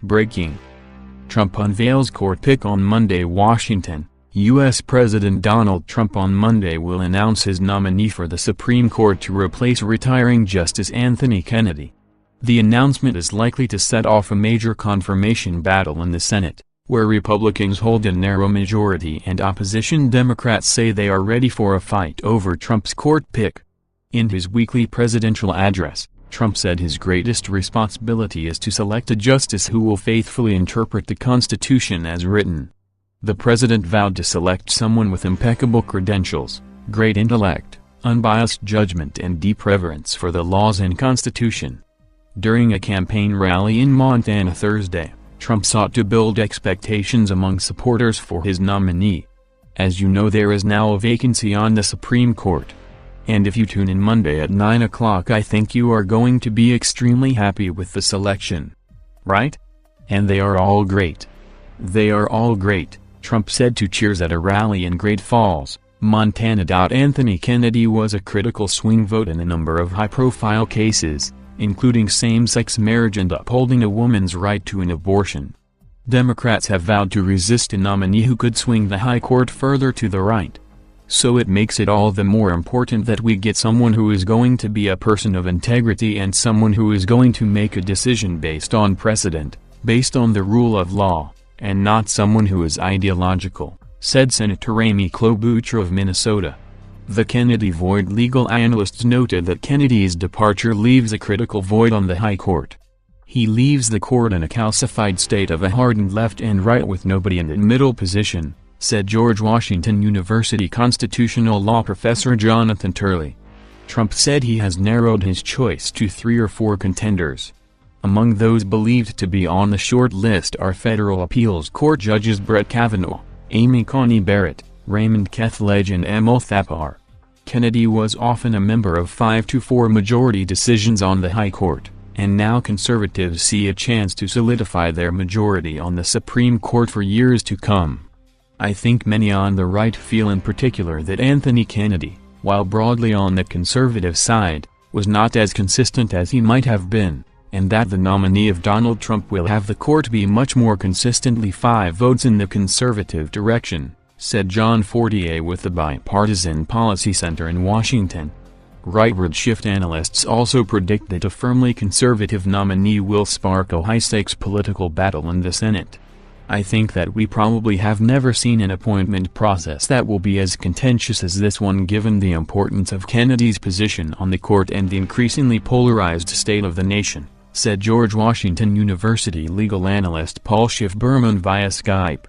Breaking. Trump unveils court pick on Monday. Washington, U.S. President Donald Trump on Monday will announce his nominee for the Supreme Court to replace retiring Justice Anthony Kennedy. The announcement is likely to set off a major confirmation battle in the Senate, where Republicans hold a narrow majority and opposition Democrats say they are ready for a fight over Trump's court pick. In his weekly presidential address, Trump said his greatest responsibility is to select a justice who will faithfully interpret the Constitution as written. The president vowed to select someone with impeccable credentials, great intellect, unbiased judgment and deep reverence for the laws and Constitution. During a campaign rally in Montana Thursday, Trump sought to build expectations among supporters for his nominee. As you know, there is now a vacancy on the Supreme Court. And if you tune in Monday at 9 o'clock, I think you are going to be extremely happy with the selection. Right? And they are all great. They are all great, Trump said to cheers at a rally in Great Falls, Montana. Anthony Kennedy was a critical swing vote in a number of high-profile cases, including same-sex marriage and upholding a woman's right to an abortion. Democrats have vowed to resist a nominee who could swing the high court further to the right. So it makes it all the more important that we get someone who is going to be a person of integrity and someone who is going to make a decision based on precedent, based on the rule of law, and not someone who is ideological, said Senator Amy Klobuchar of Minnesota. The Kennedy void. Legal analysts noted that Kennedy's departure leaves a critical void on the High Court. He leaves the court in a calcified state of a hardened left and right with nobody in the middle position, said George Washington University constitutional law professor Jonathan Turley. Trump said he has narrowed his choice to 3 or 4 contenders. Among those believed to be on the short list are federal appeals court judges Brett Kavanaugh, Amy Coney Barrett, Raymond Kethledge and Emil Thapar. Kennedy was often a member of 5-4 majority decisions on the High Court, and now conservatives see a chance to solidify their majority on the Supreme Court for years to come. I think many on the right feel in particular that Anthony Kennedy, while broadly on the conservative side, was not as consistent as he might have been, and that the nominee of Donald Trump will have the court be much more consistently 5 votes in the conservative direction, said John Fortier with the Bipartisan Policy Center in Washington. Rightward shift analysts also predict that a firmly conservative nominee will spark a high-stakes political battle in the Senate. I think that we probably have never seen an appointment process that will be as contentious as this one given the importance of Kennedy's position on the court and the increasingly polarized state of the nation, said George Washington University legal analyst Paul Schiff-Berman via Skype.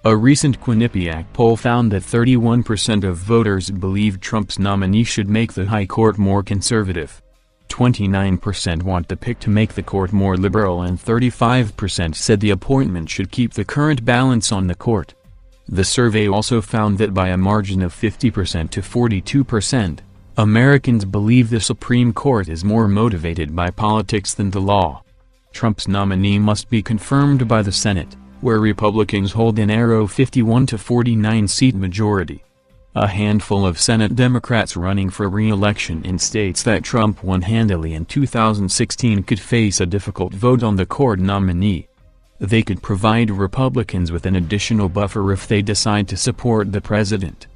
A recent Quinnipiac poll found that 31% of voters believe Trump's nominee should make the High Court more conservative. 29% want the pick to make the court more liberal and 35% said the appointment should keep the current balance on the court. The survey also found that by a margin of 50% to 42%, Americans believe the Supreme Court is more motivated by politics than the law. Trump's nominee must be confirmed by the Senate, where Republicans hold a narrow 51-49 seat majority. A handful of Senate Democrats running for re-election in states that Trump won handily in 2016 could face a difficult vote on the court nominee. They could provide Republicans with an additional buffer if they decide to support the president.